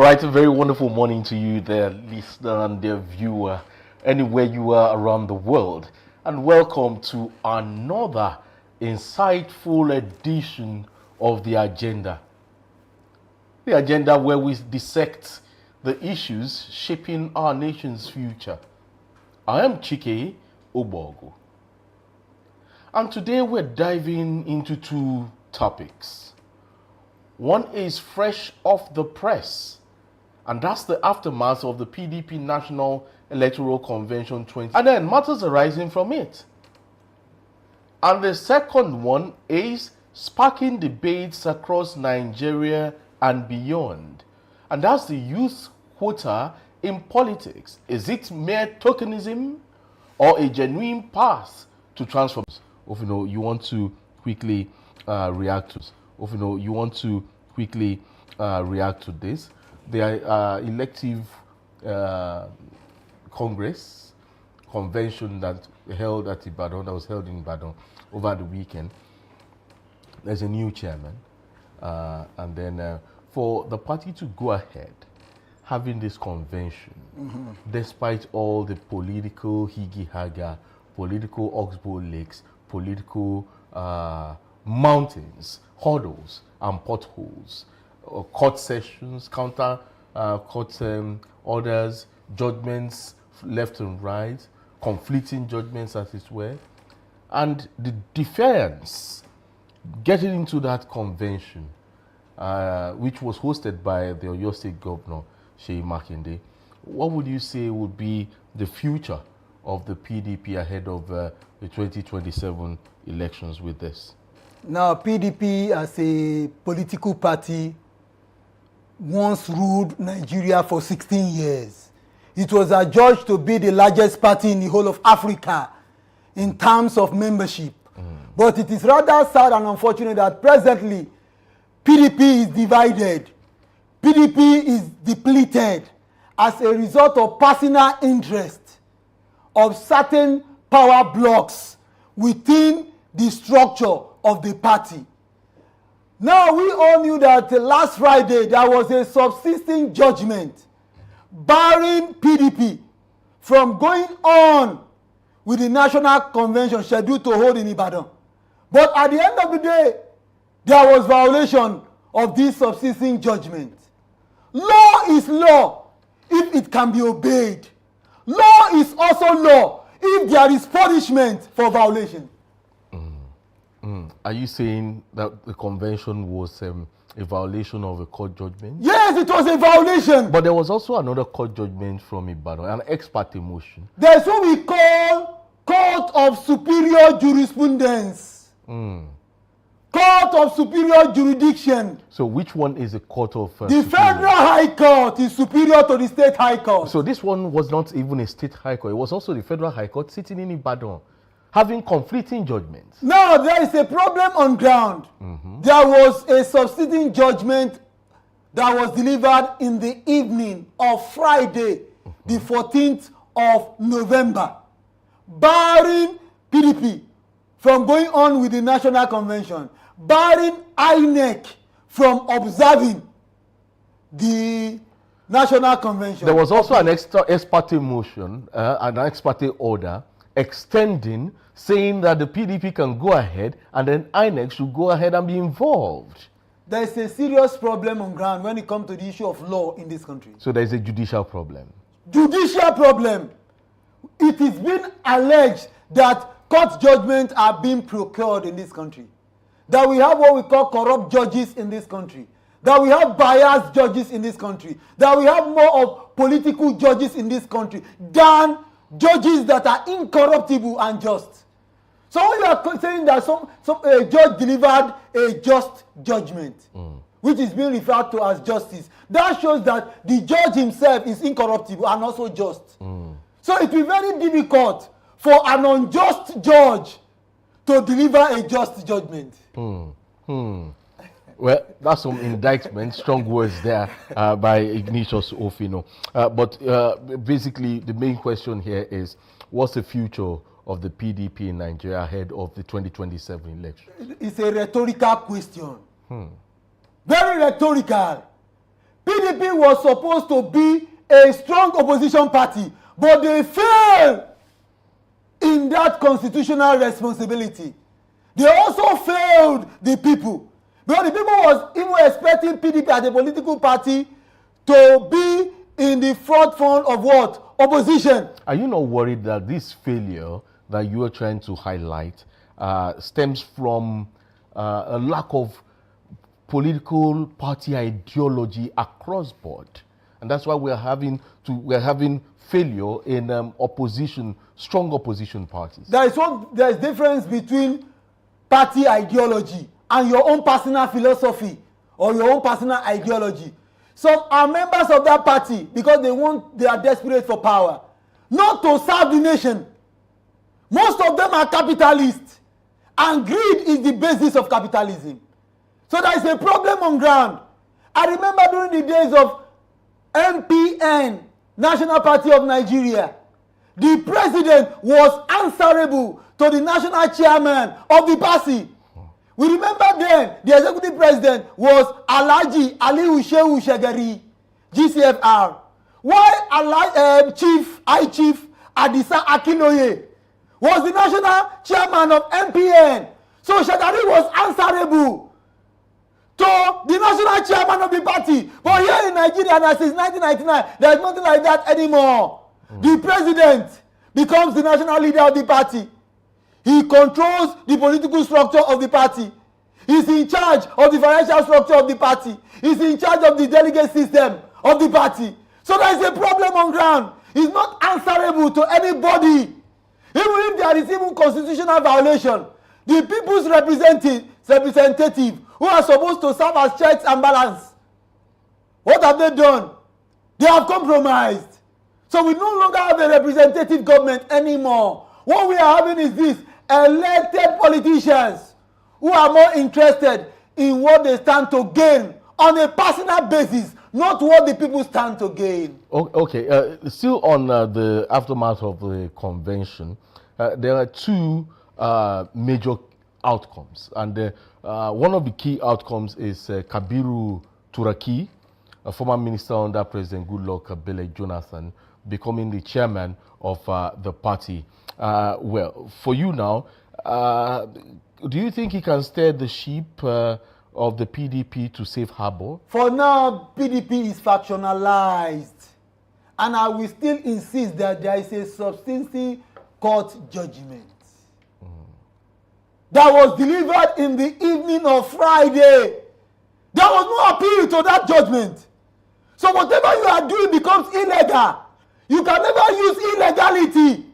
right, a very wonderful morning to you there, listener and dear viewer, anywhere you are around the world. And welcome to another insightful edition of The Agenda. The Agenda where we dissect the issues shaping our nation's future. I am Chike Obogo. And today we're diving into two topics. One is fresh off the press, and that's the aftermath of the PDP National Electoral Convention 20, and then matters arising from it. And the second one is sparking debates across Nigeria and beyond, and that's the youth quota in politics. Is it mere tokenism or a genuine path to transformation? You want to quickly react to this. You want to quickly react to this. The elective convention that was held in Ibadan over the weekend. There's a new chairman, and then for the party to go ahead having this convention, despite all the political higi-haga, political oxbow lakes, political mountains, hurdles and potholes, court sessions, counter court orders, judgments left and right, conflicting judgments as it were, and the defiance getting into that convention, which was hosted by the Oyo State Governor, Seyi Makinde. What would you say would be the future of the PDP ahead of the 2027 elections with this? Now, PDP as a political party once ruled Nigeria for 16 years. It was adjudged to be the largest party in the whole of Africa in terms of membership. But it is rather sad and unfortunate that presently PDP is divided. PDP is depleted as a result of personal interest of certain power blocks within the structure of the party. Now, we all knew that last Friday there was a subsisting judgment barring PDP from going on with the national convention scheduled to hold in Ibadan. But at the end of the day, there was violation of this subsisting judgment. Law is law if it can be obeyed. Law is also law if there is punishment for violation. Are you saying that the convention was a violation of a court judgment? Yes, it was a violation. But there was also another court judgment from Ibadan, an ex parte motion. There's what we call Court of Superior Jurisprudence. Court of Superior Jurisdiction. So which one is the court of... the Federal High Court is superior to the State High Court. So this one was not even a State High Court. It was also the Federal High Court sitting in Ibadan, having conflicting judgments. Now, there is a problem on ground. There was a subsisting judgment that was delivered in the evening of Friday, the 14th of November, barring PDP from going on with the National Convention, barring INEC from observing the National Convention. There was also an ex parte motion, an ex parte order, extending, saying that the PDP can go ahead and then INEC should go ahead and be involved. There is a serious problem on ground when it comes to the issue of law in this country. So there is a judicial problem. Judicial problem. It is being alleged that court judgments are being procured in this country. That we have what we call corrupt judges in this country. That we have biased judges in this country. That we have more of political judges in this country than judges that are incorruptible and just. So when you are saying that a judge delivered a just judgment, which is being referred to as justice, that shows that the judge himself is incorruptible and also just. So it will be very difficult for an unjust judge to deliver a just judgment. Well, that's some indictment, strong words there by Ignatius Ofino. But basically, the main question here is, what's the future of the PDP in Nigeria ahead of the 2027 election? It's a rhetorical question. Very rhetorical. PDP PDP was supposed to be a strong opposition party, but they failed in that constitutional responsibility. They also failed the people. Because the people was even expecting PDP as a political party to be in the forefront of what? Opposition. Are you not worried that this failure that you are trying to highlight stems from a lack of political party ideology across board? And that's why we're having failure in strong opposition parties. There is difference between party ideology and your own personal philosophy or your own personal ideology. Some are members of that party because they are desperate for power, not to serve the nation. Most of them are capitalists, and greed is the basis of capitalism. So there is a problem on ground. I remember during the days of MPN, National Party of Nigeria, the president was answerable to the national chairman of the party. We remember then the executive president was Alhaji Aliyu Shehu Shagari, GCFR. While Chief Adisa Akinloye was the national chairman of MPN. So Shagari was answerable to the national chairman of the party. But here in Nigeria, since 1999, there is nothing like that anymore. The president becomes the national leader of the party. He controls the political structure of the party. He's in charge of the financial structure of the party. He's in charge of the delegate system of the party. So there is a problem on ground. He's not answerable to anybody. Even if there is even constitutional violation, the people's representative who are supposed to serve as checks and balance, what have they done? They have compromised. So we no longer have a representative government anymore. What we are having is this: elected politicians who are more interested in what they stand to gain on a personal basis, not what the people stand to gain. Okay, still on the aftermath of the convention, there are two major outcomes, and one of the key outcomes is Kabiru Turaki, a former minister under President Goodluck Ebele Jonathan, becoming the chairman of the party. Well, for you now, do you think he can steer the ship of the PDP to safe harbor? For now, PDP is factionalized. And I will still insist that there is a substantive court judgment that was delivered in the evening of Friday. There was no appeal to that judgment. So whatever you are doing becomes illegal. You can never use illegality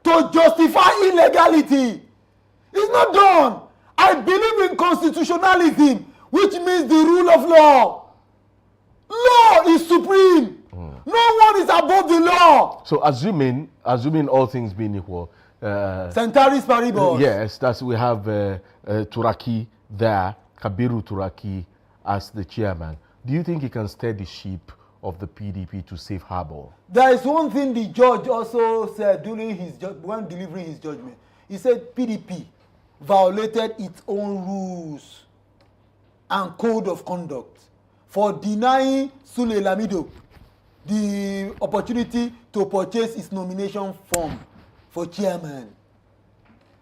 to justify illegality. It's not done. I believe in constitutionalism, which means the rule of law. Law is supreme. No one is above the law. So assuming all things being equal, Centaris Paribus. Yes, we have Turaki there, Kabiru Turaki as the chairman. Do you think he can steer the ship of the PDP to safe harbor? There is one thing the judge also said during when delivering his judgment. He said PDP violated its own rules and code of conduct for denying Sule Lamido the opportunity to purchase his nomination form for chairman.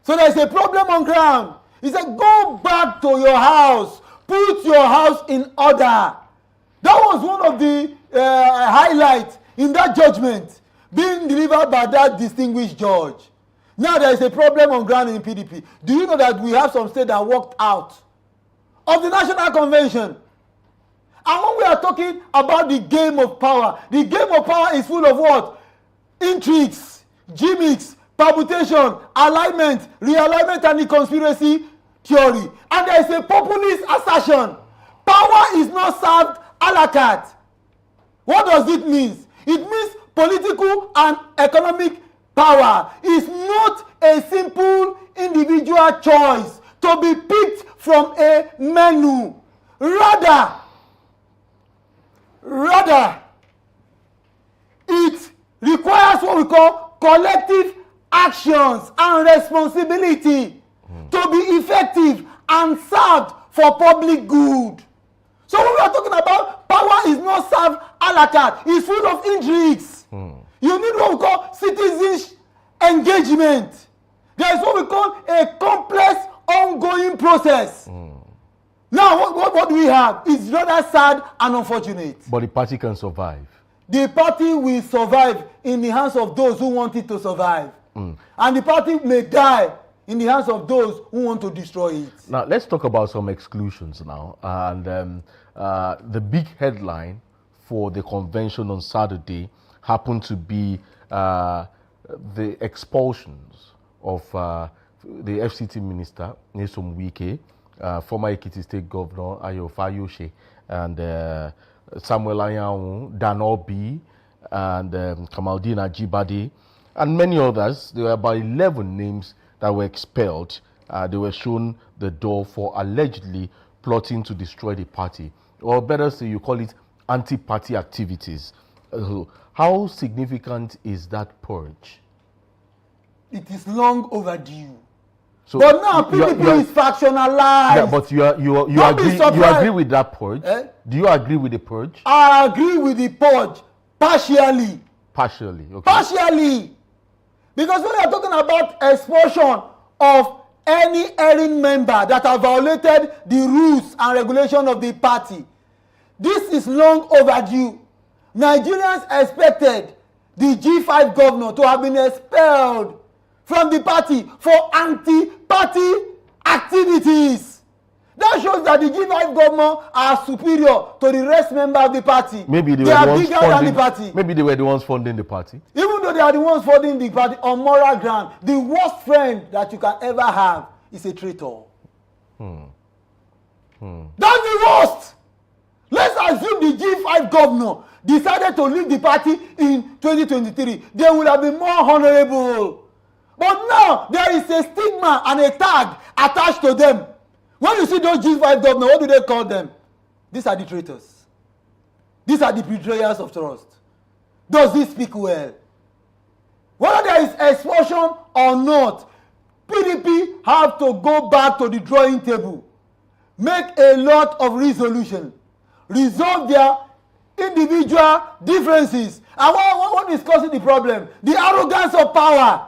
So there's a problem on ground. He said, go back to your house, put your house in order. That was one of the highlights in that judgment being delivered by that distinguished judge. Now there is a problem on ground in PDP. Do you know that we have some states that walked out of the National Convention? And when we are talking about the game of power, the game of power is full of what? Intrigues, gimmicks, permutation, alignment, realignment, and the conspiracy theory. And there is a populist assertion. Power is not served a la carte. What does it mean? It means political and economic power is not a simple individual choice to be picked from a menu. Rather, it requires what we call collective actions and responsibility to be effective and served for public good. So when we are talking about power is not served a la carte. It's full of intrigues. You need what we call citizen engagement. There is what we call a complex, ongoing process. Now, what do we have? It's rather sad and unfortunate. But the party can survive. The party will survive in the hands of those who want it to survive. And the party may die in the hands of those who want to destroy it. Now, let's talk about some exclusions now. And the big headline for the convention on Saturday happened to be the expulsions of the FCT minister, Nyesom Wike, former Ekiti State Governor Ayo Fayose, and Samuel Anyanwu, Dan Obi, and Kamaldeen Ajibade, and many others. There were about 11 names that were expelled. They were shown the door for allegedly plotting to destroy the party, or better say, you call it anti-party activities. How significant is that purge? It is long overdue. So but now PDP is factionalized. Yeah, but you agree with that purge? Do you agree with the purge? I agree with the purge partially. Partially, okay. Partially. Because when we are talking about expulsion of any erring member that have violated the rules and regulation of the party, this is long overdue. Nigerians expected the G5 governor to have been expelled from the party for anti-party activities. That shows that the G5 governor are superior to the rest member of the party. Maybe they are bigger than the party. Maybe they were the ones funding the party. Even though they are the ones funding the party on moral ground, the worst friend that you can ever have is a traitor. That's the worst. Let's assume the G5 governor decided to leave the party in 2023. They would have been more honorable. But now there is a stigma and a tag attached to them. When you see those G5 governors, what do they call them? These are the traitors. These are the betrayers of trust. Does this speak well? Whether there is expulsion or not, PDP have to go back to the drawing table, make a lot of resolution, resolve their individual differences. And what is causing the problem? The arrogance of power.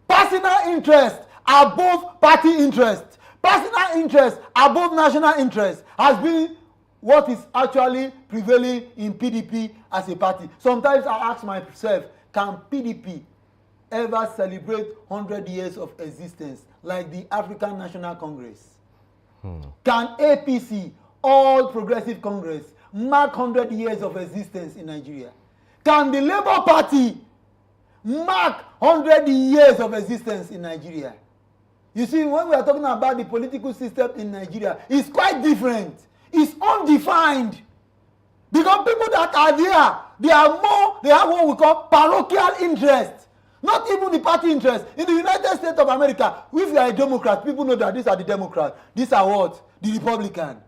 Personal interest above party interest, personal interest above national interest has been what is actually prevailing in PDP as a party. Sometimes I ask myself, can PDP ever celebrate 100 years of existence like the African National Congress? Can APC, All Progressive Congress, mark 100 years of existence in Nigeria? Can the Labour Party mark 100 years of existence in Nigeria? You see, when we are talking about the political system in Nigeria, it's quite different. It's undefined. Because people that are there, they have what we call parochial interest. Not even the party interest. In the United States of America, if you are a Democrat, people know that these are the Democrats. These are what? The Republican.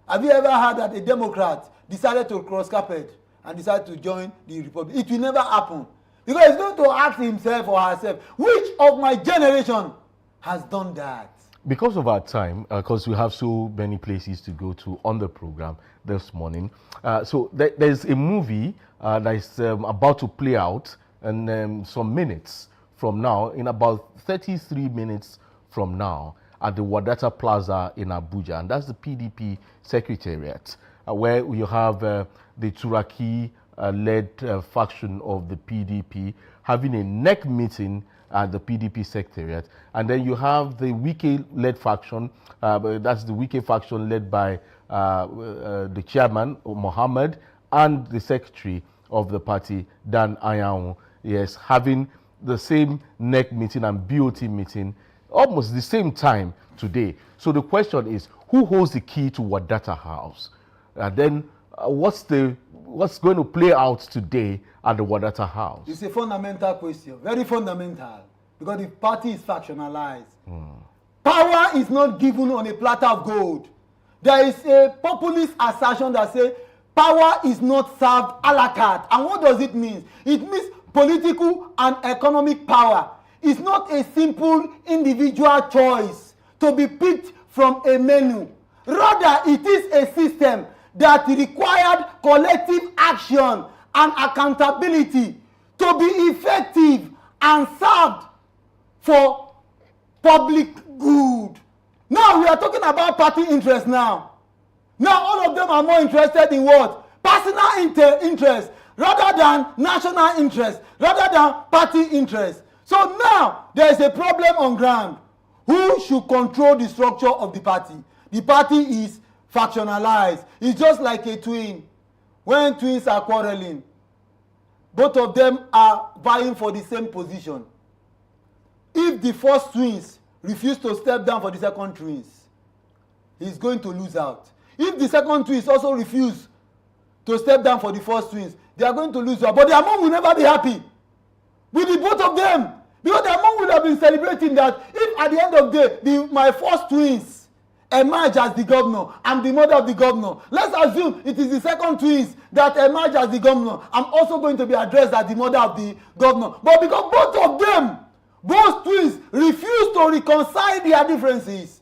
Have you ever heard that a Democrat decided to cross carpet and decided to join the Republican? It will never happen. Because he's going to ask himself or herself, which of my generation has done that? Because of our time, because we have so many places to go to on the program this morning, so there's a movie that is about to play out in some minutes from now, in about 33 minutes from now, at the Wadata Plaza in Abuja, and that's the PDP Secretariat, where you have the Turaki led faction of the PDP having a NEC meeting at the PDP Secretariat, and then you have the Wike-led faction, that's the Wike faction led by the chairman, Mohammed, and the secretary of the party, Dan Anyanwu, yes, having the same NEC meeting and BOT meeting almost the same time today. So the question is, who holds the key to Wadata House? And then what's going to play out today at the Wadata House? It's a fundamental question, very fundamental, because the party is factionalized. Power is not given on a platter of gold. There is a populist assertion that says power is not served a la carte. And what does it mean? It means political and economic power is not a simple individual choice to be picked from a menu. Rather, it is a system that required collective action and accountability to be effective and served for public good. Now we are talking about party interest now. Now all of them are more interested in what? Personal interest rather than national interest, rather than party interest. So now there is a problem on ground. Who should control the structure of the party? The party is factionalized. It's just like a twin. When twins are quarreling, both of them are vying for the same position. If the first twins refuse to step down for the second twins, he's going to lose out. If the second twins also refuse to step down for the first twins, they are going to lose out. But their mom will never be happy with the both of them, because their mom would have been celebrating that if at the end of the day, my first twins emerge as the governor, I'm the mother of the governor. Let's assume it is the second twins that emerge as the governor. I'm also going to be addressed as the mother of the governor. But because both of them, both twins, refuse to reconcile their differences,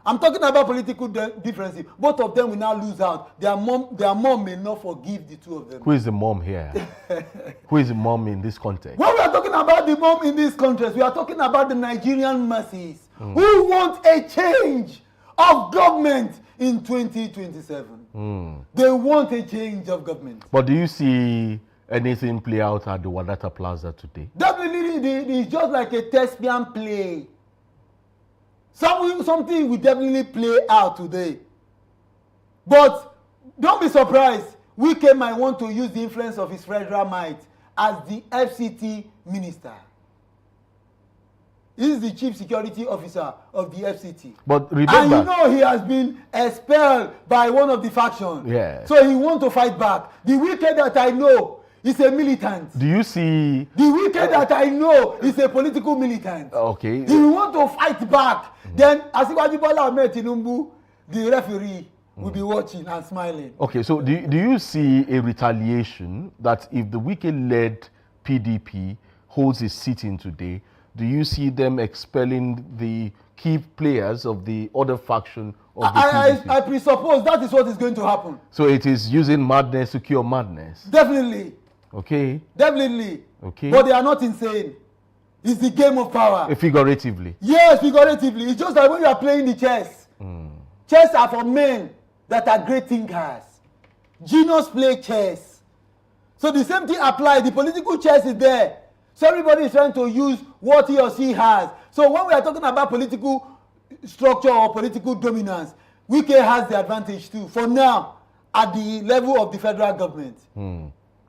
I'm talking about political differences, both of them will now lose out. Their mom may not forgive the two of them. Who is the mom here? Who is the mom in this context? When we are talking about the mom in this context, we are talking about the Nigerian masses who want a change of government in 2027. They want a change of government. But do you see anything play out at the Wadata Plaza today? Definitely, it's just like a thespian play. Something will definitely play out today. But don't be surprised. Wike might want to use the influence of his federal might as the FCT minister. He is the chief security officer of the FCT. But remember, and you know he has been expelled by one of the factions. Yeah. So he wants to fight back. The Wike that I know is a militant. do you see... The Wike that I know is a political militant. Okay. He want to fight back. Then Asiwaju Bola Ahmed Tinubu, the referee, will be watching and smiling. Okay, so do you see a retaliation that if the Wike-led PDP holds a sitting today, do you see them expelling the key players of the other faction of the PDP? I presuppose that is what is going to happen. So it is using madness to cure madness. Definitely. Okay. Definitely. Okay. But they are not insane. It's the game of power. Figuratively. Yes, figuratively. It's just like when you are playing the chess. Chess are for men that are great thinkers. Genius play chess. So the same thing applies. The political chess is there. So everybody is trying to use what he or she has. So when we are talking about political structure or political dominance, Wike has the advantage too. For now, at the level of the federal government,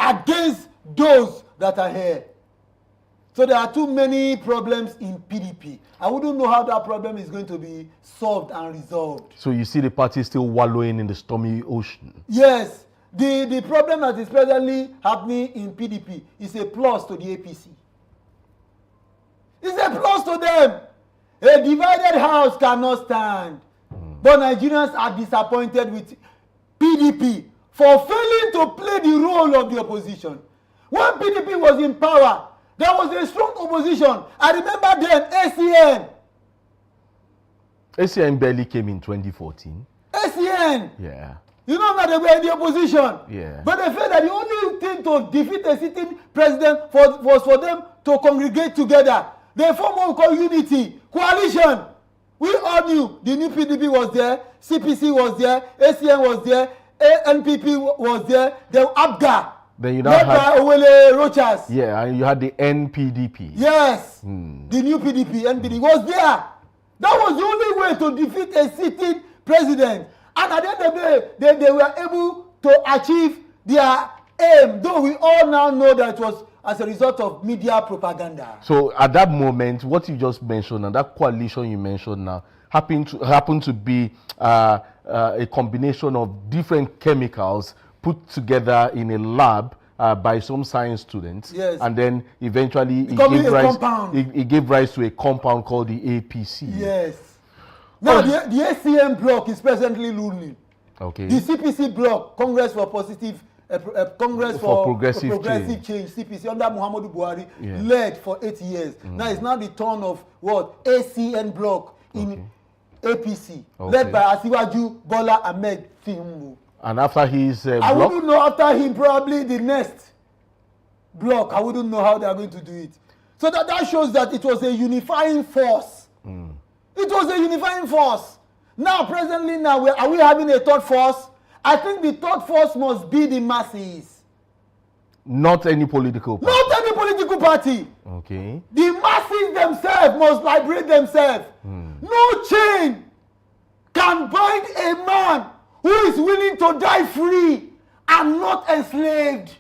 against those that are here. So there are too many problems in PDP. I wouldn't know how that problem is going to be solved and resolved. So you see the party still wallowing in the stormy ocean. Yes. The problem that is presently happening in PDP is a plus to the APC. It's a plus to them. A divided house cannot stand. But Nigerians are disappointed with PDP for failing to play the role of the opposition. When PDP was in power, there was a strong opposition. I remember then, ACN barely came in 2014. ACN. Yeah. You know that they were in the opposition. Yeah. But they felt that the only thing to defeat a sitting president was for them to congregate together. They formed what we call unity, coalition. We all knew the new PDP was there, CPC was there, ACN was there, NPP was there, then ABGA. Then you now led had by Owele Rochas. Yeah, and you had the NPDP. Yes. The new PDP, NPD was there. That was the only way to defeat a sitting president. And at the end of the day, they were able to achieve their aim, though we all now know that it was as a result of media propaganda. So at that moment, what you just mentioned and that coalition you mentioned now happened to be a combination of different chemicals put together in a lab by some science students. Yes. And then eventually it gave rise to a compound called the APC. Yes. Now the ACM bloc is presently ruling. Okay. The CPC bloc, Congress for Positive, Congress for Progressive Change, CPC under Muhammadu Buhari, led for 8 years. Now it's now the turn of what? ACN bloc in APC, led by Asiwaju Bola Ahmed Tinubu. And after his I block? wouldn't know after him, probably the next block. I wouldn't know how they are going to do it. So that shows that it was a unifying force. It was a unifying force. Now, presently, are we having a third force? I think the third force must be the masses. Not any political party. Not any political party. Okay. The masses themselves must liberate themselves. No chain can bind a man who is willing to die free and not enslaved.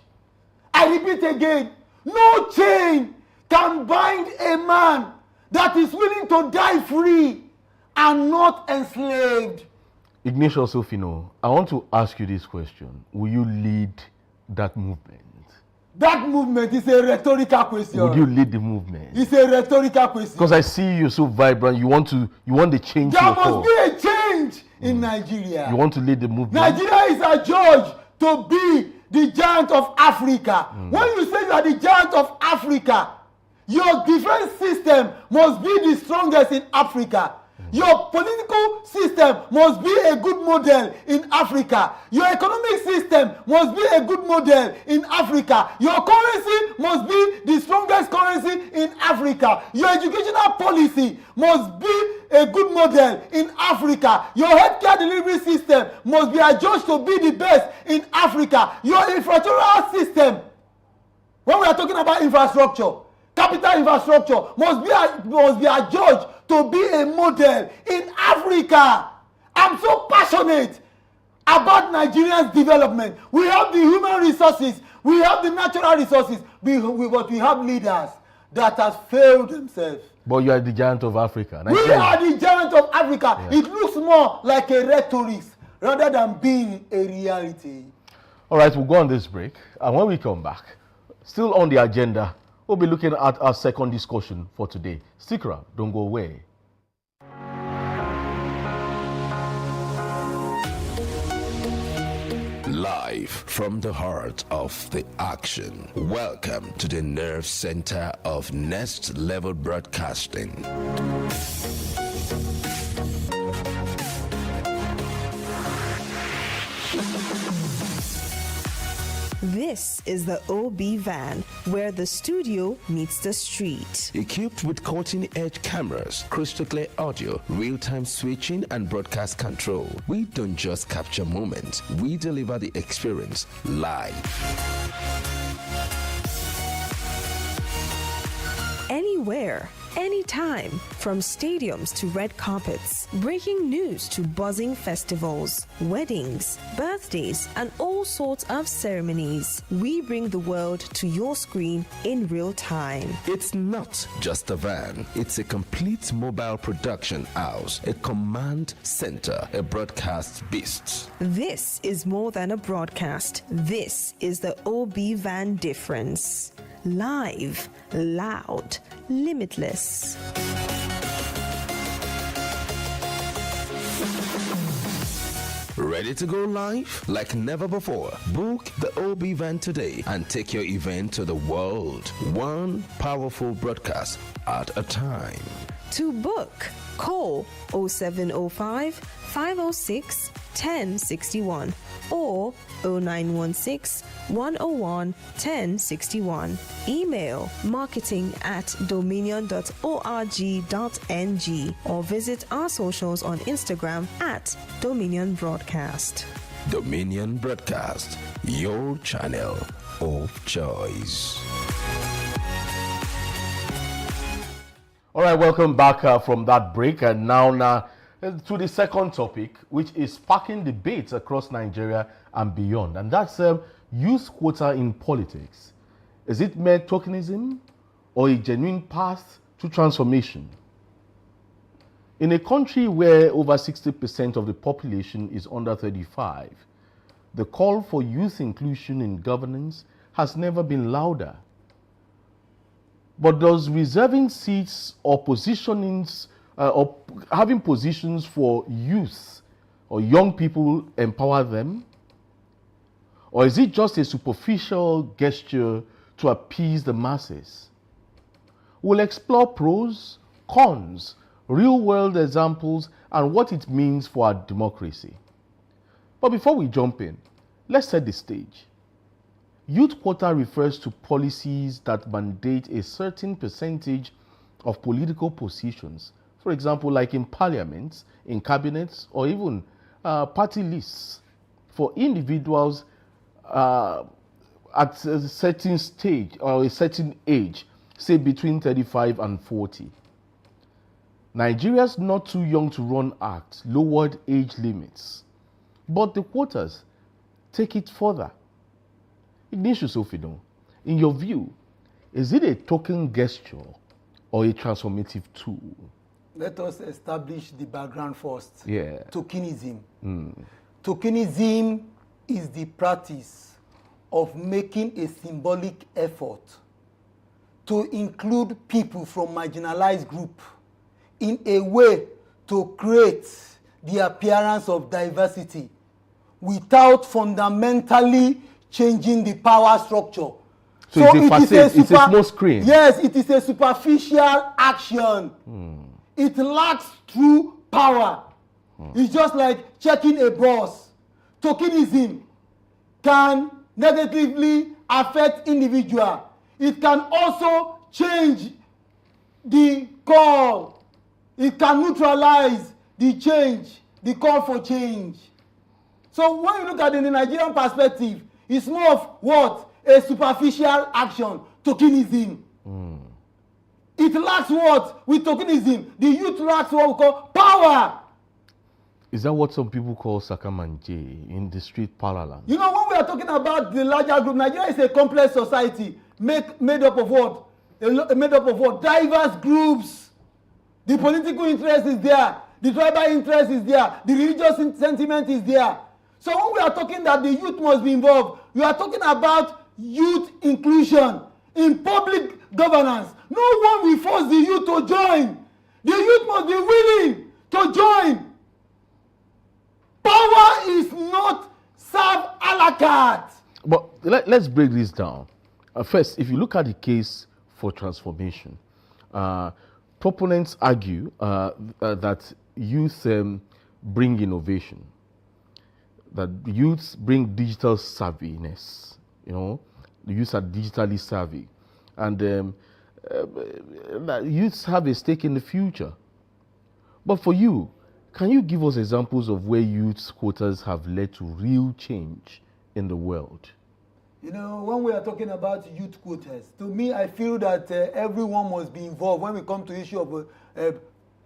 I repeat again, no chain can bind a man that is willing to die free and not enslaved. Ignatius Ofino, I want to ask you this question. Will you lead that movement? That movement is a rhetorical question. Would you lead the movement? It's a rhetorical question. Because I see you so vibrant. You want the change There to must occur. be a change in Nigeria. You want to lead the movement? Nigeria is adjudged to be the giant of Africa. When you say you are the giant of Africa, your defense system must be the strongest in Africa. Your political system must be a good model in Africa. Your economic system must be a good model in Africa. Your currency must be the strongest currency in Africa. Your educational policy must be a good model in Africa. Your healthcare delivery system must be adjudged to be the best in Africa. Your infrastructural system, when we are talking about infrastructure, capital infrastructure must be adjudged to be a model in Africa. I'm so passionate about Nigeria's development. We have the human resources, we have the natural resources, but we have leaders that have failed themselves. But you are the giant of Africa. We are the giant of Africa. Yeah. It looks more like a rhetoric rather than being a reality. All right, we'll go on this break. And when we come back, still on the agenda, we'll be looking at our second discussion for today. Stick around, don't go away. Live from the heart of the action. Welcome to the nerve center of Next Level Broadcasting. This is the OB van, where the studio meets the street. Equipped with cutting-edge cameras, crystal clear audio, real-time switching, and broadcast control, we don't just capture moments, we deliver the experience live. Anywhere, anytime, from stadiums to red carpets, breaking news to buzzing festivals, weddings, birthdays, and all sorts of ceremonies. We bring the world to your screen in real time. It's not just a van, it's a complete mobile production house, a command center, a broadcast beast. This is more than a broadcast. This is the OB van difference. Live, loud, limitless. Ready to go live? Like never before. Book the OB van today and take your event to the world. One powerful broadcast at a time. To book, call 0705 506 1061 or 0916 101 1061. Email marketing@dominion.org.ng or visit our socials on Instagram @Dominion Broadcast. Dominion Broadcast, your channel of choice. All right, welcome back from that break. And now to the second topic, which is sparking debates across Nigeria and beyond. And that's youth quota in politics. Is it mere tokenism or a genuine path to transformation? In a country where over 60% of the population is under 35, the call for youth inclusion in governance has never been louder. But does reserving seats or positionings or having positions for youth or young people empower them? Or is it just a superficial gesture to appease the masses? We'll explore pros, cons, real-world examples, and what it means for our democracy. But before we jump in, let's set the stage. Youth quota refers to policies that mandate a certain percentage of political positions, for example, like in parliaments, in cabinets, or even party lists, for individuals at a certain stage or a certain age, say between 35 and 40. Nigeria's Not Too Young to Run Act lowered age limits, but the quotas take it further. Ignatius Ofino, in your view, is it a token gesture or a transformative tool? Let us establish the background first. Yeah. Tokenism. Tokenism is the practice of making a symbolic effort to include people from marginalized group in a way to create the appearance of diversity without fundamentally changing the power structure. So it's a small screen. Yes, it is a superficial action. It lacks true power. It's just like checking a boss. Tokenism can negatively affect individual. It can also change the call. It can neutralize the change, the call for change. So when you look at it in the Nigerian perspective, it's more of what? A superficial action, tokenism. It lacks what? With tokenism, the youth lacks what we call power. Is that what some people call Sakamanje in the street parlance? You know, when we are talking about the larger group, Nigeria is a complex society made up of what? Made up of what? Diverse groups. The political interest is there. The tribal interest is there. The religious sentiment is there. So when we are talking that the youth must be involved, we are talking about youth inclusion in public governance. No one will force the youth to join. The youth must be willing to join. Power is not served a la carte. But let's break this down. First, if you look at the case for transformation, proponents argue that youth bring innovation, that youths bring digital savviness. You know, the youths are digitally savvy, and that youths have a stake in the future. But for you, can you give us examples of where youth quotas have led to real change in the world? You know, when we are talking about youth quotas, to me, I feel that everyone must be involved when we come to the issue of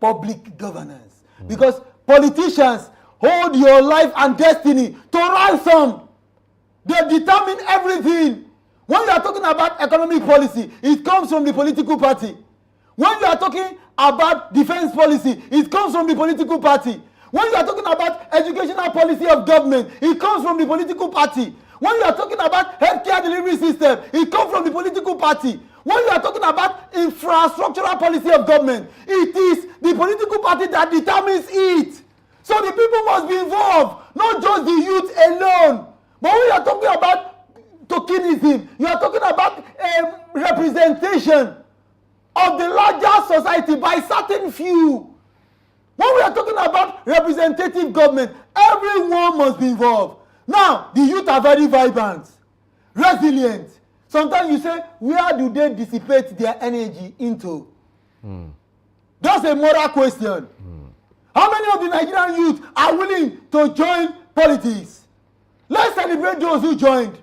public governance. Because politicians hold your life and destiny to ransom. They determine everything. When you are talking about economic policy, it comes from the political party. When you are talking about defense policy, it comes from the political party. When you are talking about educational policy of government, it comes from the political party. When you are talking about healthcare delivery system, it comes from the political party. When you are talking about infrastructural policy of government, it is the political party that determines it. So the people must be involved, not just the youth alone. But when you are talking about tokenism, you are talking about representation of the larger society by certain few. When we are talking about representative government, everyone must be involved. Now, the youth are very vibrant, resilient. Sometimes you say, where do they dissipate their energy into? That's a moral question. How many of the Nigerian youth are willing to join politics? Let's celebrate those who joined.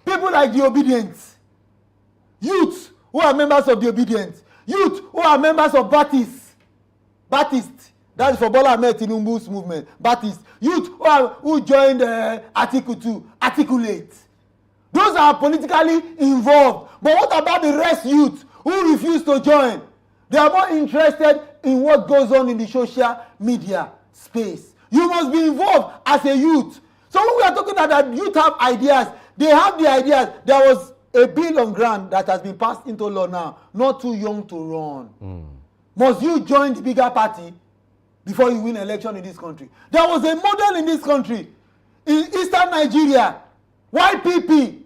People like the Obedience. Youth who are members of the Obedience. Youth who are members of Baptist. That is for Bola Ahmed Tinubu's movement. Baptist. Youth who joined Article 2. Articulate. Those are politically involved. But what about the rest youth who refuse to join? They are more interested in what goes on in the social media space. You must be involved as a youth. So when we are talking about that youth have ideas, they have the ideas. There was a bill on ground that has been passed into law now, Not Too Young to Run. Must you join the bigger party before you win election in this country? There was a model in this country, in Eastern Nigeria, YPP.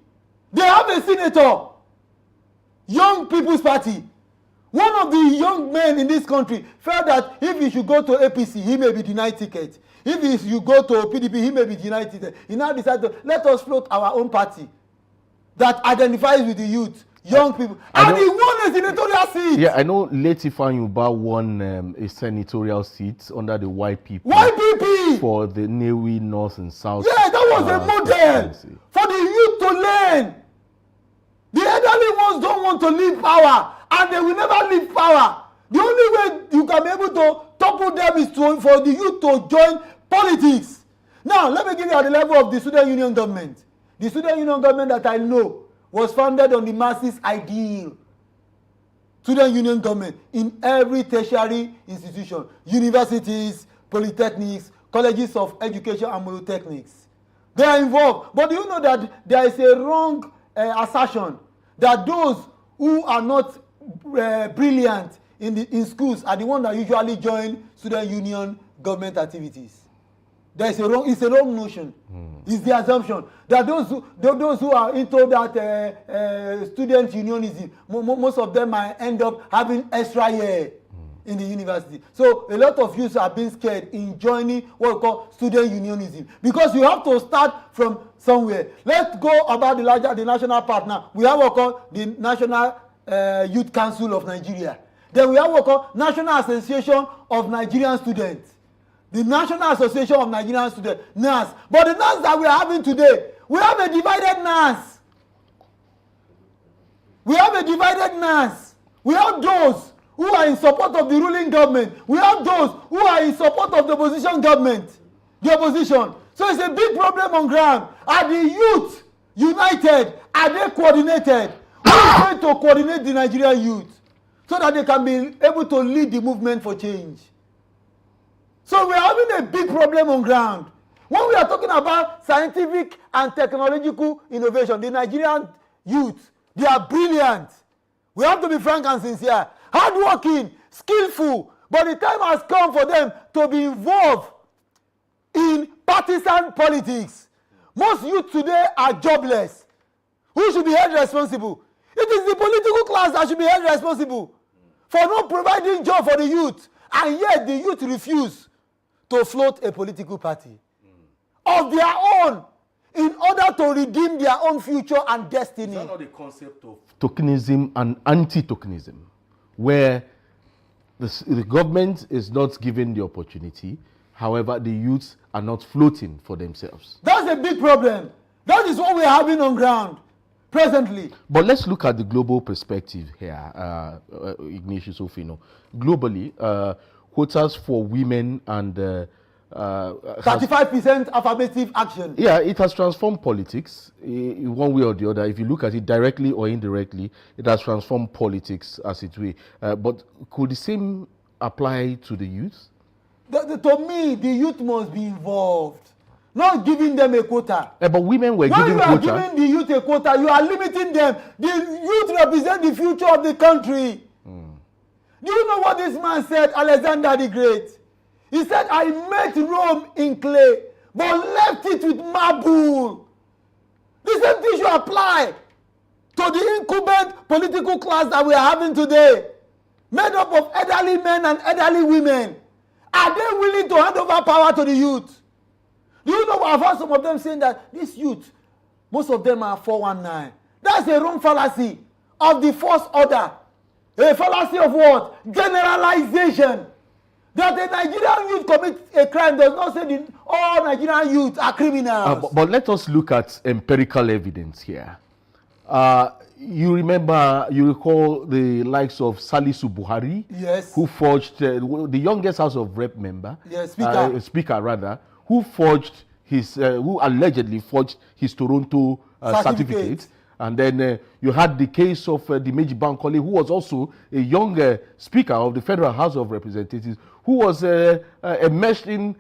They have a senator, Young People's Party. One of the young men in this country felt that if he should go to APC, he may be denied ticket. you go to PDP, he may be united. He now decided to let us float our own party that identifies with the youth, young people. And he won a senatorial seat. Yeah, I know late Ifeanyi Ubah won a senatorial seat under the YPP. YPP! For the Newi North and South. Yeah, that was a model for the youth to learn. The elderly ones don't want to leave power, and they will never leave power. The only way you can be able to topple them is for the youth to join politics. Now, let me give you at the level of the student union government. The student union government that I know was founded on the Marxist ideal. Student union government in every tertiary institution, universities, polytechnics, colleges of education and polytechnics. They are involved. But do you know that there is a wrong assertion that those who are not brilliant in schools are the ones that usually join student union government activities? It's a wrong notion. It's the assumption that those who are into that student unionism, most of them might end up having extra year in the university. So a lot of youths are being scared in joining what we call student unionism, because you have to start from somewhere. Let's go about the national partner. We have what we call the National Youth Council of Nigeria. Then we have what we call National Association of Nigerian Students. The National Association of Nigerian Students, NAS. But the NAS that we are having today, we have a divided NAS. We have a divided NAS. We have those who are in support of the ruling government. We have those who are in support of the opposition government. The opposition. So it's a big problem on ground. Are the youth united? Are they coordinated? Who is going to coordinate the Nigerian youth so that they can be able to lead the movement for change? So we are having a big problem on ground. When we are talking about scientific and technological innovation, the Nigerian youth, they are brilliant. We have to be frank and sincere. Hardworking, skillful, but the time has come for them to be involved in partisan politics. Most youth today are jobless. Who should be held responsible? It is the political class that should be held responsible for not providing job for the youth, and yet the youth refuse to float a political party of their own in order to redeem their own future and destiny. Is that not the concept of tokenism and anti-tokenism, where the government is not given the opportunity, however, the youths are not floating for themselves? That's a big problem. That is what we're having on ground presently. But let's look at the global perspective here, Ignatius Ofino. Globally, quotas for women and 35% affirmative action. Yeah, it has transformed politics in one way or the other. If you look at it directly or indirectly, it has transformed politics as it were. But could the same apply to the youth? To me, the youth must be involved, not giving them a quota. But women were given quota. When you are giving the youth a quota, you are limiting them. The youth represent the future of the country. Do you know what this man said, Alexander the Great? He said, I made Rome in clay, but left it with marble. The same thing should apply to the incumbent political class that we are having today, made up of elderly men and elderly women. Are they willing to hand over power to the youth? Do you know, I've heard some of them saying that this youth, most of them are 419. That's a wrong fallacy of the first order. A fallacy of what? Generalization. That a Nigerian youth commits a crime does not say that all Nigerian youth are criminals. But let us look at empirical evidence here. You recall the likes of Salisu Buhari, yes, who forged the youngest House of Rep member, yes, speaker, who allegedly forged his Toronto certificate. And then you had the case of Dimeji Bankole, who was also a young speaker of the Federal House of Representatives, who was enmeshed in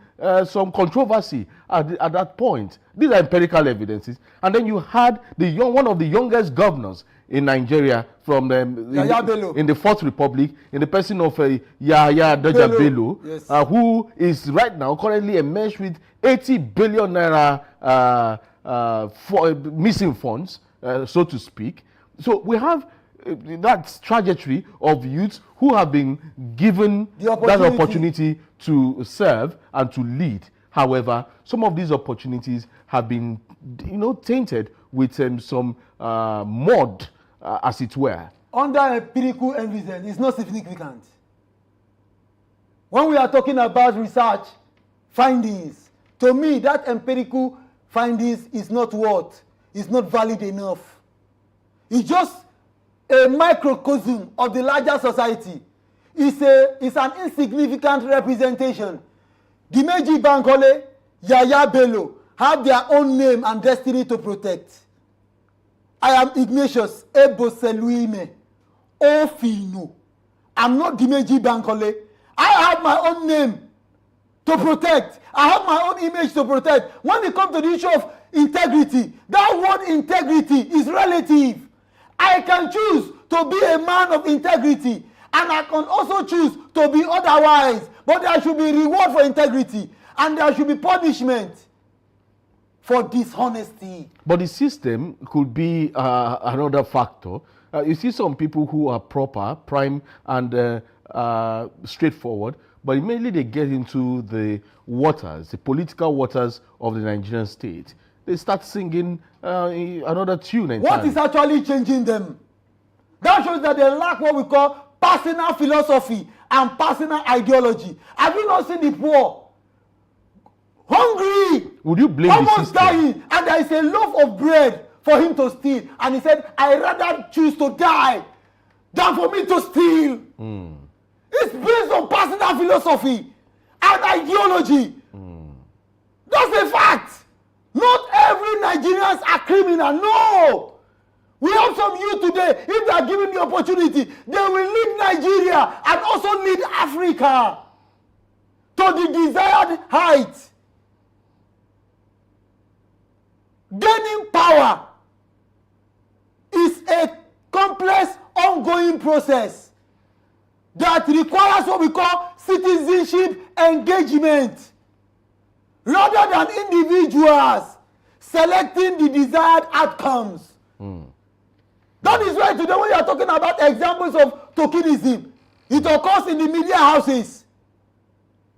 some controversy at that point. These are empirical evidences. And then you had one of the youngest governors in Nigeria from in the Fourth Republic, in the person of Yahaya Daja Bello, yes, who is right now currently enmeshed with 80 billion naira for missing funds, so to speak. So we have that trajectory of youths who have been given that opportunity to serve and to lead. However, some of these opportunities have been, tainted with some mud, as it were. Under empirical evidence, it's not significant. When we are talking about research findings, to me, that empirical findings is not what? It's not valid enough. It's just a microcosm of the larger society. It's an insignificant representation. Dimeji Bankole, Yaya Bello have their own name and destiny to protect. I am Ignatius Eboseluime Ofino. I'm not Dimeji Bankole. I have my own name to protect. I have my own image to protect. When it comes to the issue of integrity, that word integrity is relative. I can choose to be a man of integrity, and I can also choose to be otherwise. But there should be reward for integrity, and there should be punishment for dishonesty. But the system could be another factor. You see some people who are proper, prime, and straightforward, but immediately they get into the waters, the political waters of the Nigerian state, they start singing another tune entirely. What is actually changing them? That shows that they lack what we call personal philosophy and personal ideology. Have you not seen the poor? Hungry! Would you blame almost the system? dying, and there is a loaf of bread for him to steal, and he said, I rather choose to die than for me to steal. It's based on personal philosophy and ideology. That's a fact. Not every Nigerians are criminal. No. We have some youth today, if they are given the opportunity, they will lead Nigeria and also lead Africa to the desired height. Gaining power is a complex, ongoing process that requires what we call citizenship engagement, rather than individuals selecting the desired outcomes. That is why today when you are talking about examples of tokenism, it occurs in the media houses.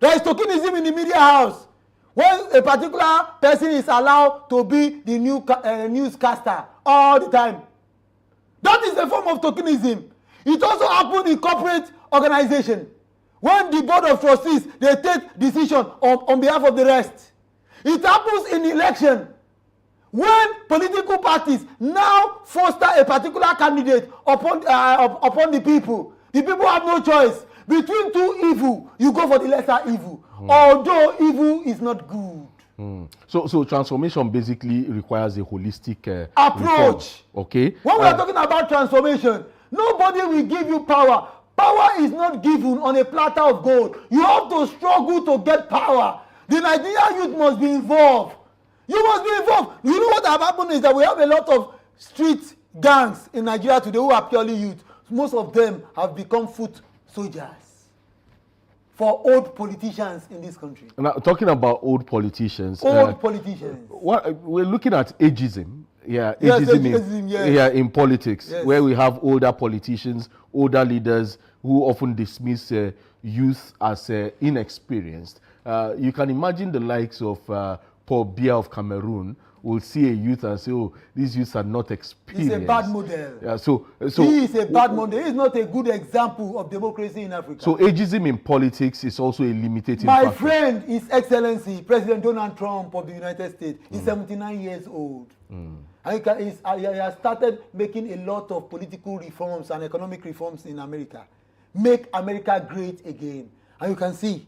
There is tokenism in the media house. When a particular person is allowed to be the newscaster all the time. That is a form of tokenism. It also happens in corporate organization. When the board of trustees, they take decision on behalf of the rest. It happens in election. When political parties now foster a particular candidate upon the people have no choice. Between two evil, you go for the lesser evil. Although evil is not good. So transformation basically requires a holistic approach. Reform. Okay. When we are talking about transformation, nobody will give you power. Power is not given on a platter of gold. You have to struggle to get power. The Nigerian youth must be involved. You must be involved. You know what has happened is that we have a lot of street gangs in Nigeria today who are purely youth. Most of them have become foot soldiers for old politicians in this country. Now, talking about old politicians. Politicians. We're looking at ageism. Yeah, Yes, ageism in politics, yes. where we have older politicians, older leaders who often dismiss youth as inexperienced. You can imagine the likes of Paul Biya of Cameroon will see a youth and say, oh, these youths are not experienced. He's a bad model. Yeah, so he is a bad model. He is not a good example of democracy in Africa. So ageism in politics is also a limiting My factor. friend, His Excellency, President Donald Trump of the United States, is 79 years old. And he has started making a lot of political reforms and economic reforms in America. Make America great again. And you can see,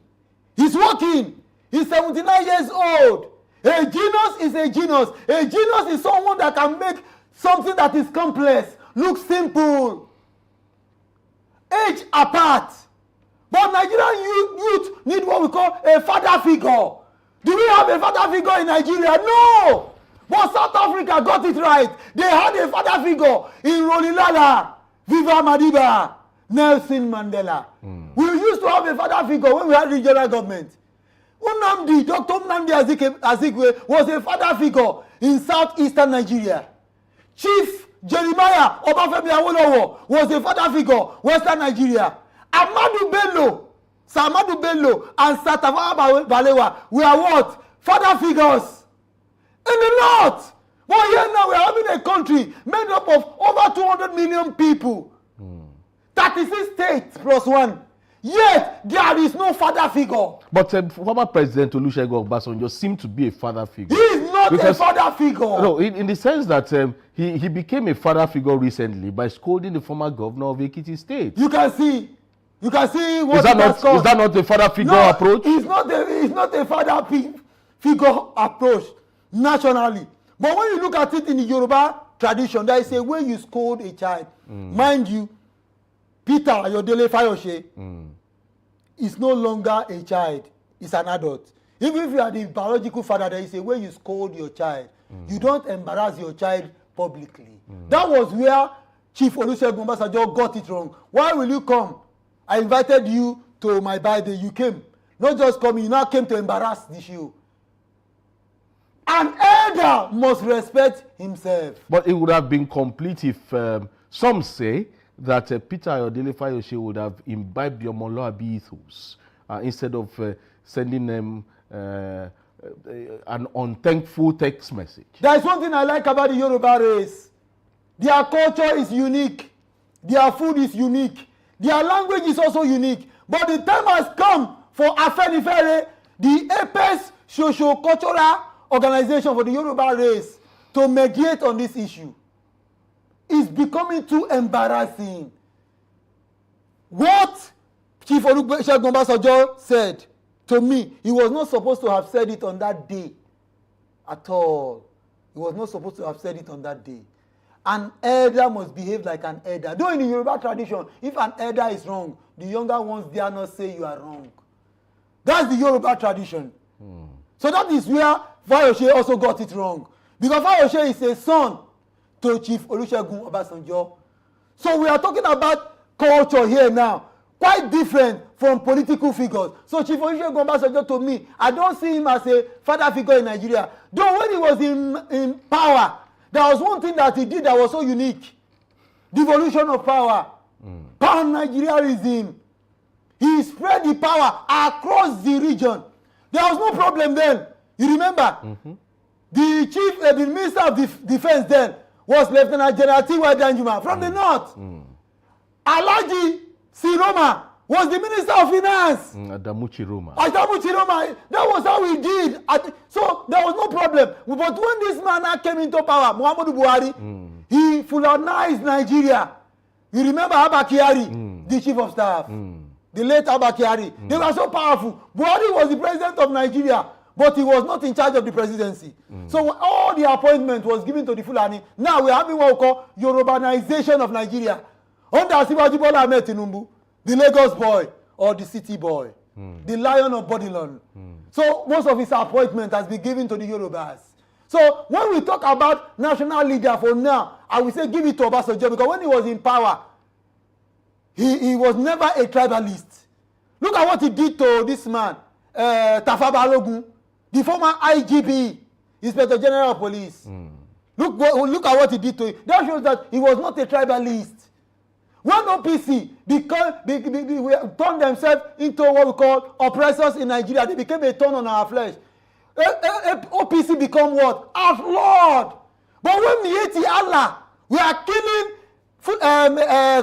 he's working. He's 79 years old. A genius is a genius. A genius is someone that can make something that is complex look simple. Age apart. But Nigerian youth need what we call a father figure. Do we have a father figure in Nigeria? No. But South Africa got it right. They had a father figure in Rolihlahla, Viva Madiba, Nelson Mandela. We used to have a father figure when we had regional government. Dr. Nnamdi Azikiwe was a father figure in southeastern Nigeria. Chief Jeremiah Obafemi Awolowo was a father figure Western Nigeria. Ahmadu Bello Samadu Bello and Sir Tafawa Balewa were what? Father figures in the north. But here now we are having a country made up of over 200 million people. 36 states plus one. Yet there is no father figure. But former President Olusegun Obasanjo seemed to be a father figure. He is not a father figure. No, in the sense that he became a father figure recently by scolding the former governor of Ekiti State. You can see what is that not a father figure approach? It's not a father figure approach nationally. But when you look at it in the Yoruba tradition, there is a way you scold a child. Mind you, Peter Ayodele Fayose is no longer a child, he's an adult. Even if you are the biological father, there is a way you scold your child. You don't embarrass your child publicly. That was where Chief Olusegun Obasanjo got it wrong. Why will you come? I invited you to my birthday, you came. Not just coming, you now came to embarrass the show. An elder must respect himself. But it would have been complete if some say that Peter Ayodele Fayose would have imbibed the Omoluabi ethos instead of sending them an unthankful text message. There is one thing I like about the Yoruba race. Their culture is unique. Their food is unique. Their language is also unique. But the time has come for Afenifere, the apex socio-cultural organization for the Yoruba race, to mediate on this issue. It's becoming too embarrassing. What Chief Olusegun Obasanjo said to me, he was not supposed to have said it on that day at all. He was not supposed to have said it on that day. An elder must behave like an elder. Though in the Yoruba tradition, if an elder is wrong, the younger ones dare not say you are wrong. That's the Yoruba tradition. So that is where Fayose also got it wrong. Because Fayose is a son to Chief Olusegun Obasanjo. So we are talking about culture here now, quite different from political figures. So Chief Olusegun Obasanjo, to me, I don't see him as a father figure in Nigeria. Though when he was in power, there was one thing that he did that was so unique. Devolution of power. Pan-Nigerianism. He spread the power across the region. There was no problem then. You remember? The Minister of Defense then was Lieutenant General T.Y. Danjuma from the north. Alhaji Siroma was the Minister of Finance. Adamu Chiroma. That was how he did. So there was no problem. But when this man came into power, Muhammadu Buhari, he Fulanized Nigeria. You remember Abba Kyari, the Chief of Staff, the late Abba Kyari. They were so powerful. Buhari was the president of Nigeria, but he was not in charge of the presidency. So all the appointment was given to the Fulani. Now we are having what we call Yorubanization of Nigeria. Under Asiwaju Bola Ahmed Tinubu, the Lagos boy or the city boy, the Lion of Bodilon. So most of his appointment has been given to the Yorubas. So when we talk about national leader for now, I will say give it to Obasanjo, because when he was in power, he was never a tribalist. Look at what he did to this man, Tafa Balogun, the former IGP, Inspector General of Police. Look at what he did to him. That shows that he was not a tribalist. When OPC turned themselves into what we call oppressors in Nigeria, they became a thorn on our flesh. OPC become what? Outlawed. But when Mieti Allah, we are killing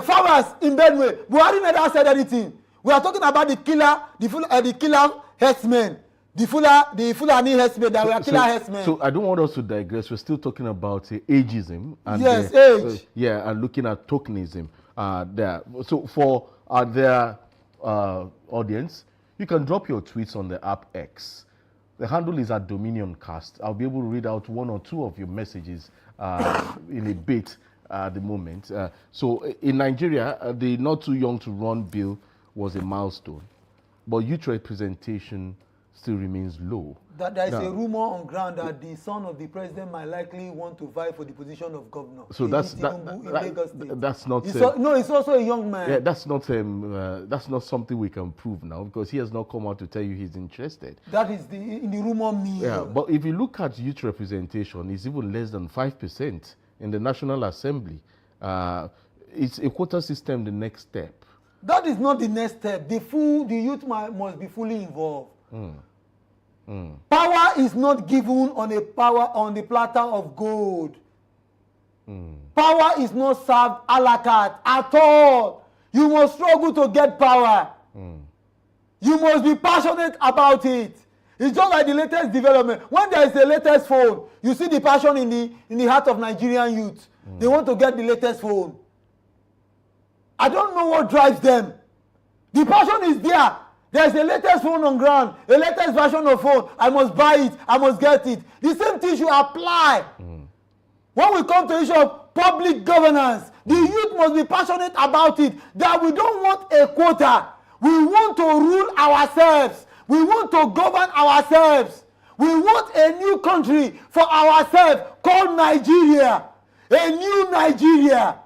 farmers in Benue, Buhari never said anything. We are talking about the killer herdsmen, the Fulani herdsmen that we are killer herdsmen. So I don't want us to digress. We're still talking about ageism. And, yes, age. And looking at tokenism. There. So for their audience, you can drop your tweets on the app X. The handle is at DominionCast. I'll be able to read out one or two of your messages in a bit at the moment. So in Nigeria, the Not Too Young to Run bill was a milestone, but youth representation still remains low. There is a rumor on ground that the son of the president might likely want to vie for the position of governor. So that's not. It's also a young man. Yeah, that's not something we can prove now, because he has not come out to tell you he's interested. That is in the rumor mill. Yeah, but if you look at youth representation, it's even less than 5% in the National Assembly. It's a quota system, the next step. That is not the next step. The youth must be fully involved. Power is not given on the platter of gold. Power is not served a la carte at all. You must struggle to get power. You must be passionate about it. It's just like the latest development. When there is the latest phone, you see the passion in the heart of Nigerian youth. They want to get the latest phone. I don't know what drives them. The passion is there. There's a latest phone on ground, a latest version of phone. I must buy it. I must get it. The same thing should apply. When we come to the issue of public governance, the youth must be passionate about it. That we don't want a quota. We want to rule ourselves. We want to govern ourselves. We want a new country for ourselves called Nigeria. A new Nigeria.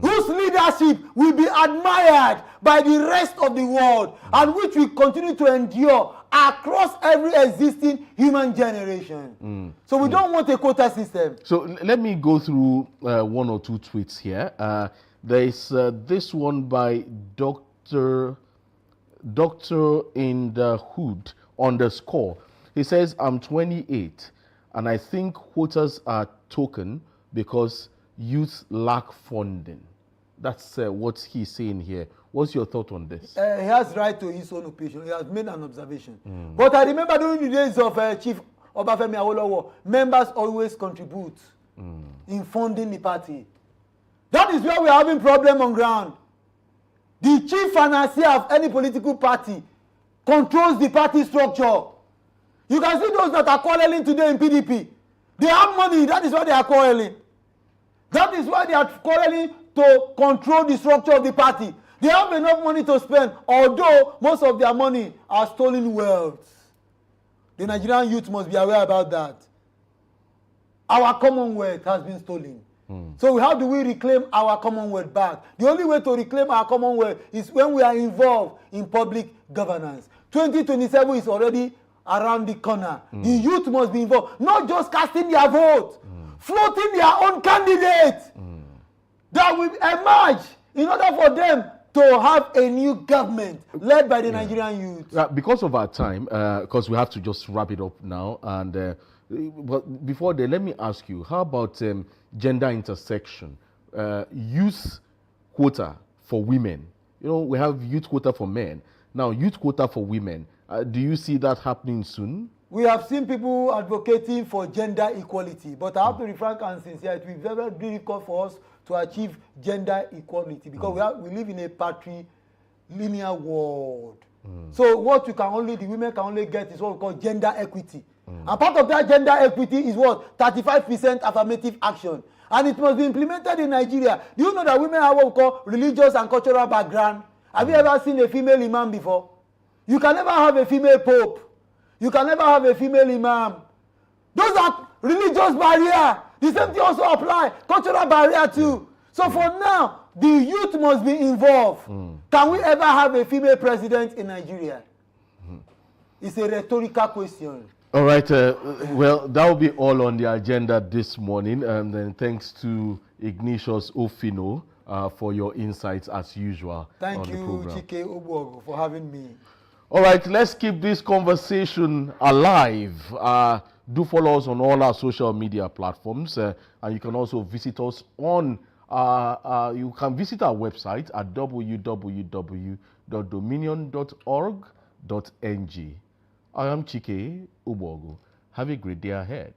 Whose leadership will be admired by the rest of the world and which will continue to endure across every existing human generation. So we don't want a quota system. So let me go through one or two tweets here. There is this one by Dr. in the Hood _. He says, I'm 28 and I think quotas are token because youth lack funding. That's what he's saying here. What's your thought on this? He has right to his own opinion. He has made an observation. But I remember during the days of Chief Obafemi Awolowo, members always contribute in funding the party. That is where we are having problem on ground. The chief financier of any political party controls the party structure. You can see those that are quarreling today in PDP. They have money. That is why they are quarreling. That is why they are quarreling to control the structure of the party. They have enough money to spend, although most of their money are stolen wealth. The Nigerian youth must be aware about that. Our commonwealth has been stolen. So how do we reclaim our commonwealth back? The only way to reclaim our commonwealth is when we are involved in public governance. 2027 is already around the corner. The youth must be involved, not just casting their vote, floating their own candidate that will emerge in order for them to have a new government led by the Nigerian youth. Because of our time, because we have to just wrap it up now, and but before then, let me ask you, how about gender intersection, youth quota for women? You know, we have youth quota for men. Now, youth quota for women. Do you see that happening soon? We have seen people advocating for gender equality, but I have to be frank and sincere, it will be very difficult for us to achieve gender equality because we live in a patrilineal world. So what the women can only get is what we call gender equity. And part of that gender equity is what? 35% affirmative action. And it must be implemented in Nigeria. Do you know that women have what we call religious and cultural background? Have you ever seen a female imam before? You can never have a female pope. You can never have a female imam. Those are religious barrier. The same thing also apply. Cultural barrier too. So for now, the youth must be involved. Can we ever have a female president in Nigeria? It's a rhetorical question. All right. Well, that will be all on the agenda this morning. And then thanks to Ignatius Ofino for your insights as usual. Thank on you, the program. Chike Ubuogu, for having me. All right, let's keep this conversation alive. Do follow us on all our social media platforms, and you can also visit us on. You can visit our website at www.dominion.org.ng. I am Chike Ubuogu. Have a great day ahead.